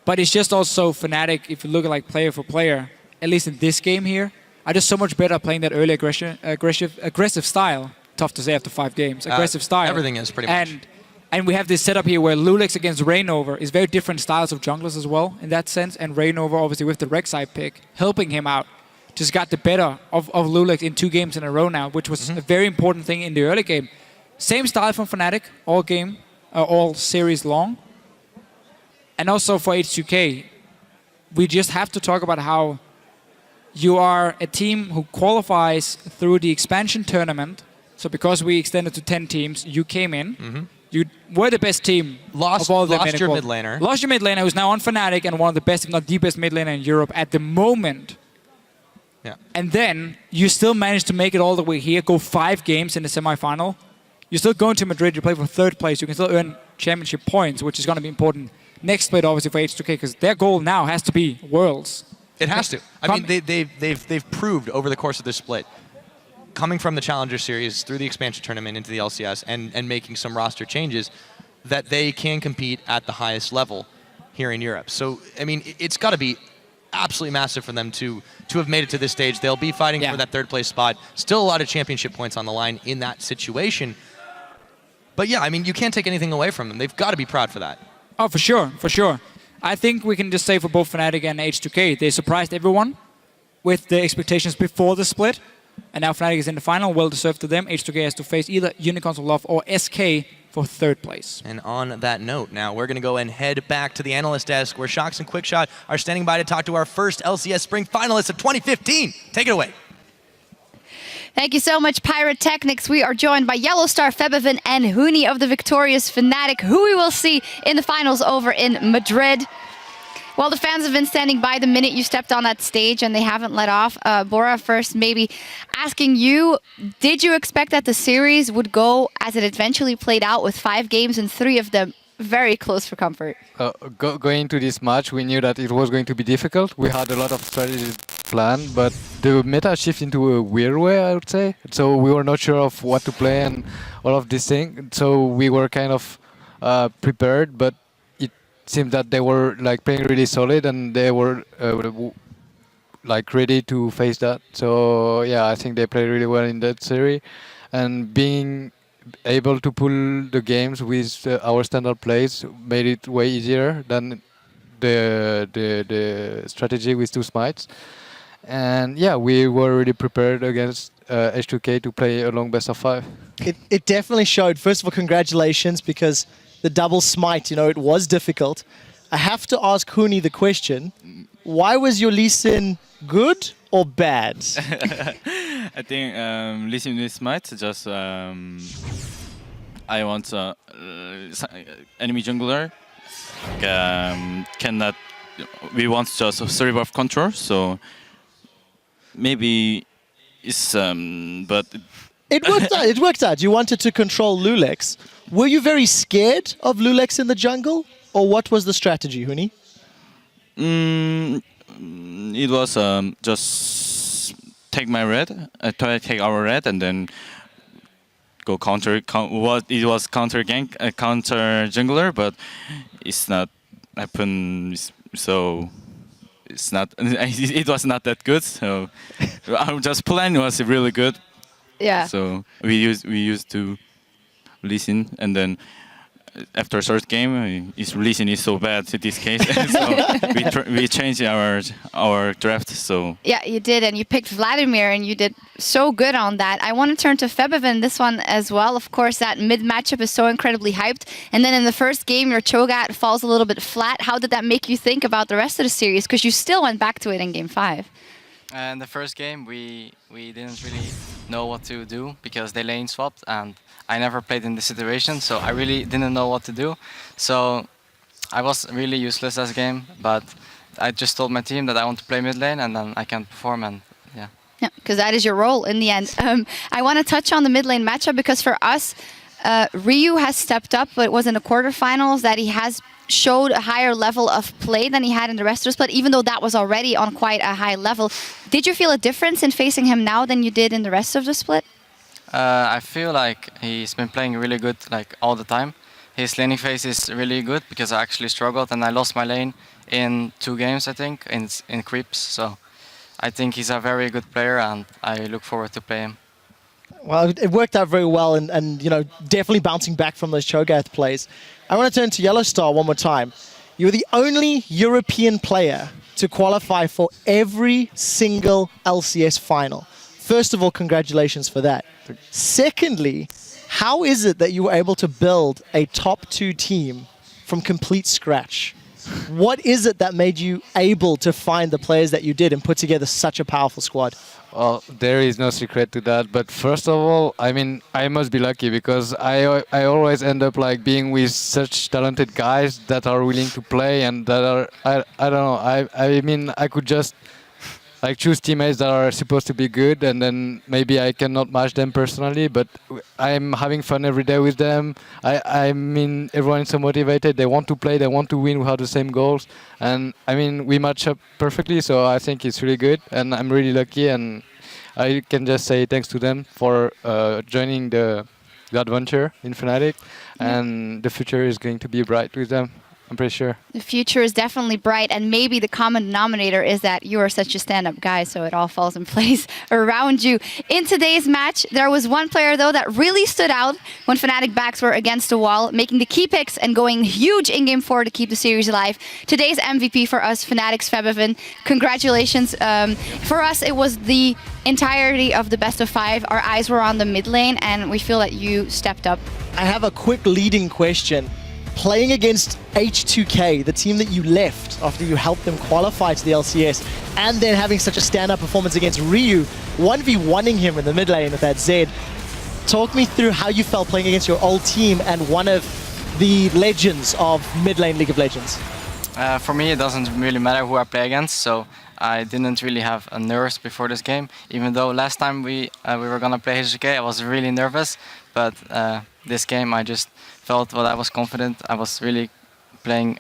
But it's just also Fnatic, if you look at like player for player, at least in this game here, are just so much better playing that early aggressive style. Tough to say after 5 games. Aggressive style.
Everything is pretty much.
And we have this setup here where Eulcs against Rainover is very different styles of junglers as well in that sense. And Rainover, obviously with the Rek'Sai pick, helping him out, just got the better of Eulcs in 2 games in a row now, which was a very important thing in the early game. Same style from Fnatic, all game, all series long. And also for H2K, we just have to talk about how you are a team who qualifies through the expansion tournament. So because we extended to 10 teams, you came in. You were the best team of all the
lost your mid laner.
Lost your mid laner, who's now on Fnatic and one of the best, if not the best mid laner in Europe at the moment.
Yeah.
And then you still managed to make it all the way here, go 5 games in the semifinal. You're still going to Madrid, you play for 3rd place. You can still earn championship points, which is going to be important next split, obviously, for H2K, because their goal now has to be Worlds.
It has to. I mean, they've proved over the course of this split, coming from the Challenger Series through the expansion tournament into the LCS and making some roster changes, that they can compete at the highest level here in Europe. So, I mean, it's got to be absolutely massive for them to have made it to this stage. They'll be fighting for that 3rd place spot. Still a lot of championship points on the line in that situation. But yeah, I mean, you can't take anything away from them. They've got to be proud for that.
Oh, for sure, for sure. I think we can just say for both Fnatic and H2K, they surprised everyone with the expectations before the split. And now Fnatic is in the final, well deserved to them. H2K has to face either Unicorns of Love or SK for 3rd place.
And on that note, now we're going to go and head back to the analyst desk where Shox and Quickshot are standing by to talk to our first LCS Spring finalists of 2015. Take it away.
Thank you so much, Pyrotechnics. We are joined by Yellowstar, Febiven, and Huni of the victorious Fnatic, who we will see in the finals over in Madrid. Well, the fans have been standing by the minute you stepped on that stage, and they haven't let off. Bora, first maybe asking you, did you expect that the series would go as it eventually played out with 5 games and 3 of them very close for comfort?
Going into this match, we knew that it was going to be difficult. We had a lot of strategies planned, but the meta shifted into a weird way, I would say. So we were not sure of what to play and all of these things. So we were kind of prepared, but it seemed that they were like playing really solid and they were like ready to face that. So yeah, I think they played really well in that series, and being able to pull the games with our standard plays made it way easier than the strategy with 2 smites. And yeah, we were really prepared against H2K to play a long best of 5.
It definitely showed. First of all, congratulations, because the double smite, you know, it was difficult. I have to ask Huni the question, why was your Lee Sin good or bad?
I think Lee Sin with smite, just I want enemy jungler cannot. We want just a cerebral control, so maybe it's but
it worked out. It worked out. You wanted to control Eulcs. Were you very scared of Eulcs in the jungle, or what was the strategy, Huni?
It was just take my red, try to take our red, and then go counter. It was counter gank, counter jungler, but it's not happen. So it's not. It was not that good. So our just plan was really good.
Yeah.
So we used to listen, and then after third game, his releasing is so bad in this case. So we changed our draft. So
Yeah, you did, and you picked Vladimir, and you did so good on that. I want to turn to Febiven this one as well. Of course, that mid matchup is so incredibly hyped. And then in the first game, your Cho'Gath falls a little bit flat. How did that make you think about the rest of the series? Because you still went back to it in game 5.
In the first game, we didn't really know what to do because they lane swapped, and I never played in this situation, so I really didn't know what to do. So I was really useless as a game, but I just told my team that I want to play mid lane, and then I can perform, and yeah.
Yeah, because that is your role in the end. I want to touch on the mid lane matchup because for us, Ryu has stepped up, but it was in the quarterfinals that he has showed a higher level of play than he had in the rest of the split, even though that was already on quite a high level. Did you feel a difference in facing him now than you did in the rest of the split?
I feel like he's been playing really good like all the time. His laning phase is really good because I actually struggled and I lost my lane in 2 games, I think, in creeps. So I think he's a very good player and I look forward to play him.
Well, it worked out very well, and you know, definitely bouncing back from those Cho'Gath plays. I want to turn to Yellowstar one more time. You were the only European player to qualify for every single LCS final. First of all, congratulations for that. Secondly, how is it that you were able to build a top 2 team from complete scratch? What is it that made you able to find the players that you did and put together such a powerful squad?
Well, there is no secret to that. But first of all, I mean, I must be lucky because I always end up like being with such talented guys that are willing to play and that are I don't know. I mean, I could just like choose teammates that are supposed to be good, and then maybe I cannot match them personally, but I'm having fun every day with them. I mean, everyone is so motivated. They want to play, they want to win. We have the same goals, and I mean, we match up perfectly. So I think it's really good, and I'm really lucky. And I can just say thanks to them for joining the adventure in Fnatic, and the future is going to be bright with them. I'm pretty sure.
The future is definitely bright, and maybe the common denominator is that you are such a stand-up guy, so it all falls in place around you. In today's match, there was one player, though, that really stood out when Fnatic backs were against the wall, making the key picks and going huge in Game 4 to keep the series alive. Today's MVP for us, Fnatic's Febiven. Congratulations. For us, it was the entirety of the best of 5. Our eyes were on the mid lane, and we feel that you stepped up.
I have a quick leading question. Playing against H2K, the team that you left after you helped them qualify to the LCS, and then having such a stand-up performance against Ryu, 1v1ing him in the mid lane with that Zed. Talk me through how you felt playing against your old team and one of the legends of mid lane League of Legends.
For me, it doesn't really matter who I play against, so I didn't really have a nerves before this game. Even though last time we were gonna play H2K, I was really nervous, but this game I just felt I was confident. I was really playing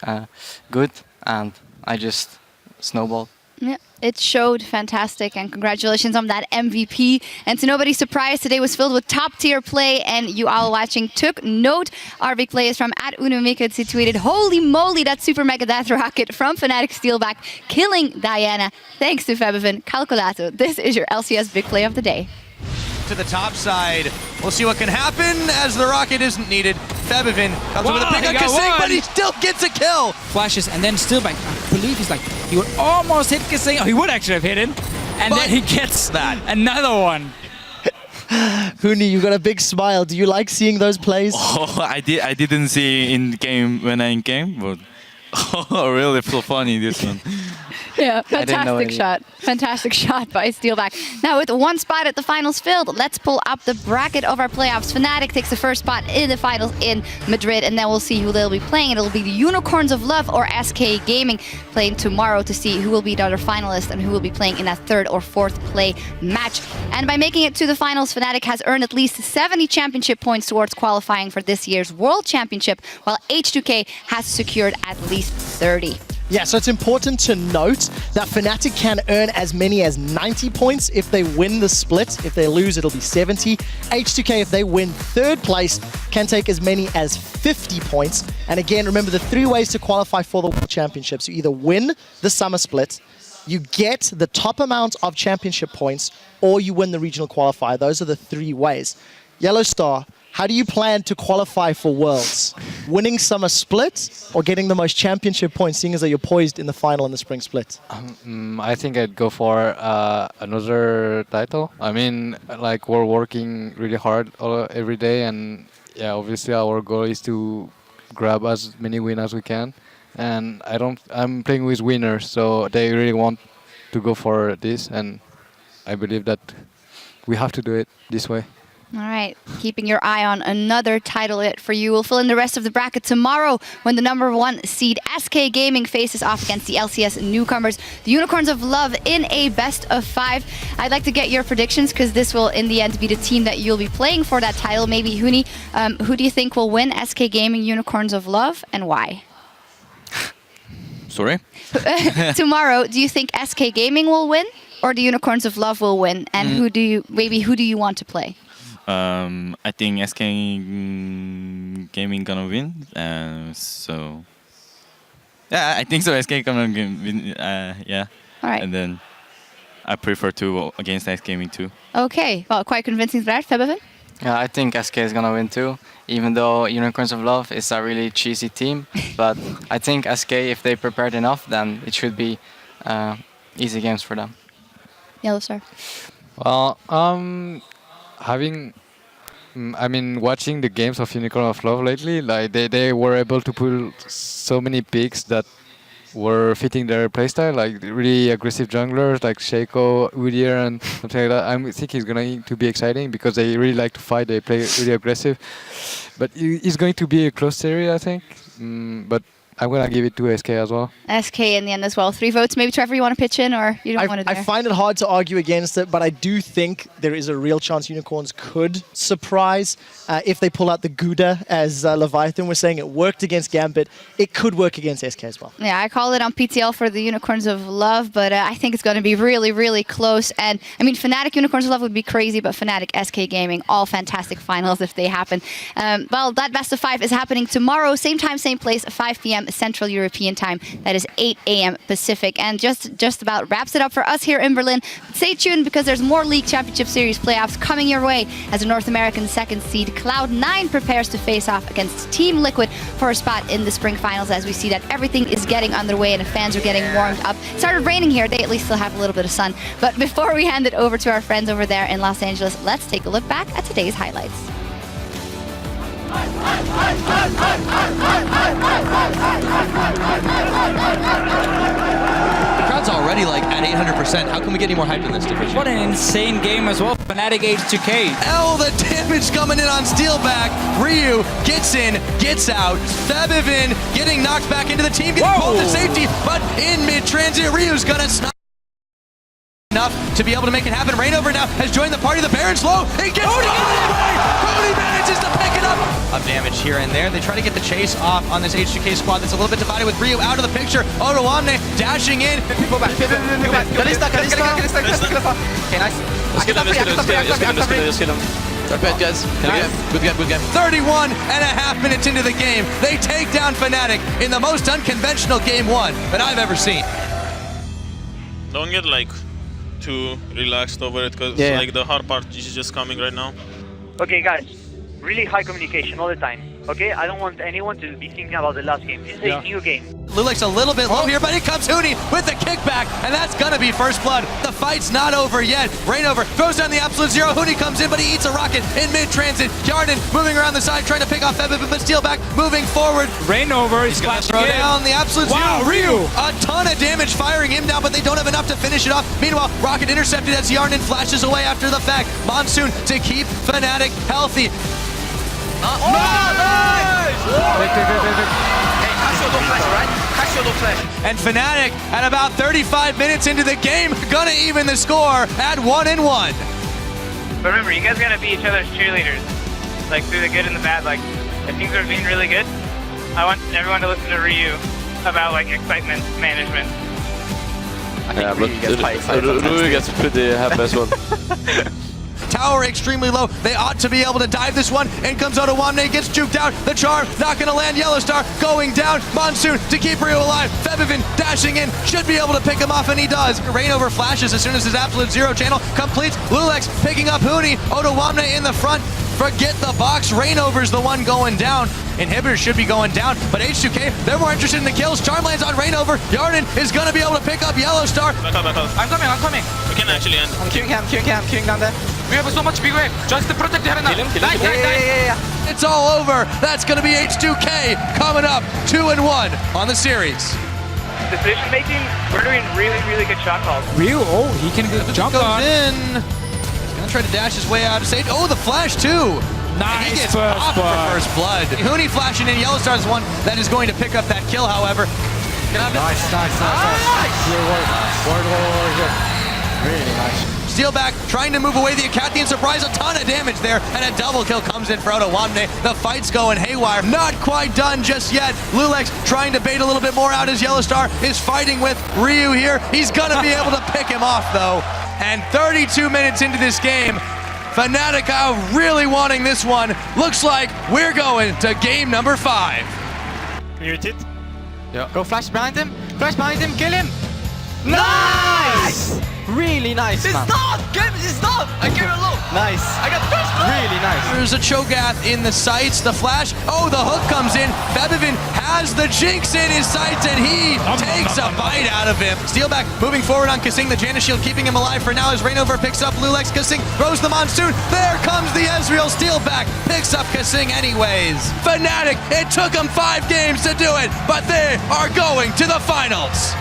good, and I just snowballed.
Yeah, it showed fantastic, and congratulations on that MVP. And to nobody's surprise, today was filled with top-tier play, and you all watching took note. Our big play is from @Unumikits. He tweeted, "Holy moly, that super mega death rocket from Fnatic Steelback, killing Diana. Thanks to Febiven Calculato. This is your LCS big play of the day."
To the top side. We'll see what can happen as the rocket isn't needed. Febiven comes in with a pick on Kasing, but he still gets a kill.
Flashes, and then Steelback, I believe he would almost hit Kasing. Oh, he would actually have hit him. And then he gets another one.
Huni, you got a big smile. Do you like seeing those plays?
Oh, I didn't see in game when I in game, but really so funny this one.
Yeah, fantastic shot. Fantastic shot by Steelback. Now with one spot at the finals filled, let's pull up the bracket of our playoffs. Fnatic takes the first spot in the finals in Madrid, and then we'll see who they'll be playing. It'll be the Unicorns of Love or SK Gaming playing tomorrow to see who will be the other finalists and who will be playing in that 3rd or 4th play match. And by making it to the finals, Fnatic has earned at least 70 championship points towards qualifying for this year's World Championship, while H2K has secured at least 30.
Yeah, so it's important to note that Fnatic can earn as many as 90 points if they win the split. If they lose, it'll be 70. H2K, if they win 3rd place, can take as many as 50 points. And again, remember the 3 ways to qualify for the World Championships. You either win the summer split, you get the top amount of championship points, or you win the regional qualifier. Those are the 3 ways. Yellowstar, How do you plan to qualify for Worlds? Winning Summer Split or getting the most championship points, seeing as though you're poised in the final in the Spring Split?
I think I'd go for another title. I mean, like we're working really hard every day, and yeah, obviously our goal is to grab as many wins as we can. And I'm playing with winners, so they really want to go for this, and I believe that we have to do it this way.
All right, keeping your eye on another title hit for you. We'll fill in the rest of the bracket tomorrow when the #1 seed SK Gaming faces off against the LCS newcomers, the Unicorns of Love, in a best-of-5. I'd like to get your predictions because this will, in the end, be the team that you'll be playing for that title. Maybe Huni, who do you think will win SK Gaming Unicorns of Love and why?
Sorry?
Tomorrow, do you think SK Gaming will win or the Unicorns of Love will win? And who do you want to play?
I think SK Gaming gonna win. So yeah, I think so. SK gonna win. Yeah.
All right.
And then I prefer to against SK Gaming too.
Okay. Well, quite convincing there, Febevan.
Yeah, I think SK is gonna win too. Even though Unicorns of Love is a really cheesy team, but I think SK, if they prepared enough, then it should be easy games for them.
Yellowstar.
Well, watching the games of Unicorn of Love lately, like they were able to pull so many picks that were fitting their playstyle, like really aggressive junglers like Shaco, Udyr, and something like that. I think it's going to be exciting because they really like to fight. They play really aggressive, but it's going to be a close series, I think. But I'm going to give it to SK as well.
SK in the end as well. 3 votes. Maybe Trevor, you want to pitch in or you don't want to?
I find it hard to argue against it, but I do think there is a real chance Unicorns could surprise if they pull out the Gouda, as Leviathan was saying. It worked against Gambit. It could work against SK as well.
Yeah, I call it on PTL for the Unicorns of Love, but I think it's going to be really, really close. And I mean, Fnatic Unicorns of Love would be crazy, but Fnatic SK Gaming, all fantastic finals if they happen. Well, that best-of-5 is happening tomorrow, same time, same place, 5 p.m. Central European Time. That is 8 a.m. Pacific. And just about wraps it up for us here in Berlin. Stay tuned because there's more League Championship Series playoffs coming your way as a North American 2nd seed Cloud9 prepares to face off against Team Liquid for a spot in the spring finals, as we see that everything is getting underway and the fans are getting warmed up. It started raining here. They at least still have a little bit of sun. But before we hand it over to our friends over there in Los Angeles, let's take a look back at today's highlights.
The crowd's already like at 800%. How can we get any more hype in this division?
What an insane game as well. Fnatic H2K.
The damage coming in on Steelback. Ryu gets in, gets out. Febivan getting knocked back into the team, getting pulled to safety, but in mid-transit, Ryu's gonna snipe enough to be able to make it happen. Rainover now has joined the party. The Baron's low. He gets Cody manages to pick it up. Of damage here and there. They try to get the chase off on this H2K squad that's a little bit divided with Ryu out of the picture. Odoamne dashing in.
Go back. Kalista. Okay, nice. Let's get him. Bad guys. Good game.
31.5 minutes into the game. They take down Fnatic in the most unconventional game 1 that I've ever seen.
Don't get like too relaxed over it because like the hard part is just coming right now.
Okay guys, really high communication all the time. Okay, I don't want anyone to be thinking about the last game. This is a new game.
Eulcs a little bit low here, but here comes Huni with the kickback, and that's gonna be first blood. The fight's not over yet. Rainover throws down the absolute zero. Huni comes in, but he eats a rocket in mid-transit. Yarden moving around the side, trying to pick off Febivan, but Steelback moving forward.
Rainover is
gonna throw down the absolute zero. Ryu, a ton of damage firing him down, but they don't have enough to finish it off. Meanwhile, rocket intercepted as Yarden flashes away after the fact. Monsoon to keep Fnatic healthy. And Fnatic at about 35 minutes into the game, gonna even the score at 1-1.
But remember, you guys gotta be each other's cheerleaders, like through the good and the bad. Like, if things are being really good, I want everyone to listen to Ryu about like excitement management.
Yeah, but Ryu gets pretty happy as well.
Tower extremely low. They ought to be able to dive this one. In comes Odoamne, gets juked out. The charm not gonna land. Yellowstar going down. Monsoon to keep Ryu alive. Febivan dashing in, should be able to pick him off, and he does. Rainover flashes as soon as his absolute zero channel completes. Eulcs picking up Huni. Odoamne in the front. Forget the box. Rainover's the one going down. Inhibitors should be going down, but H2K, they're more interested in the kills. Charmlands on Rainover. Yarden is going to be able to pick up Yellowstar.
Back up, back up.
I'm coming.
We can actually end.
I'm queuing down there.
We have so much big wave. Just to protect the arena.
Kill him. Yeah.
It's all over. That's going to be H2K coming up 2-1 on the series.
Decision making, we're doing really, really good shot calls.
Ryu, oh, he can jump
Goes
on.
in. He's going to try to dash his way out of stage. Oh, the flash too.
Nice
He gets
first
popped for
blood.
first blood. Huni flashing in. Yellowstar's one that is going to pick up that kill, however.
Nice. Ward here. Really nice.
Steel back, trying to move away the Acathian. Surprise, a ton of damage there, and a double kill comes in for Otawamne. The fight's going haywire. Not quite done just yet. Eulcs trying to bait a little bit more out as Yellowstar is fighting with Ryu here. He's gonna be able to pick him off though. And 32 minutes into this game, Fnatica really wanting this one. Looks like we're going to game number 5.
Mute it.
Go flash behind him, kill him. Nice! Really nice, man. Stop! I gave it low. Nice.
I got first blood.
Really nice.
There's a Cho'Gath in the sights, the flash. Oh, the hook comes in. Bebivin has the Jinx in his sights, and he takes a bite out of him. Steelback moving forward on Kasing, the Janus shield keeping him alive for now as Rainover picks up Eulcs. Kasing throws the Monsoon. There comes the Ezreal. Steelback picks up Kasing anyways. Fnatic, it took them 5 games to do it, but they are going to the finals.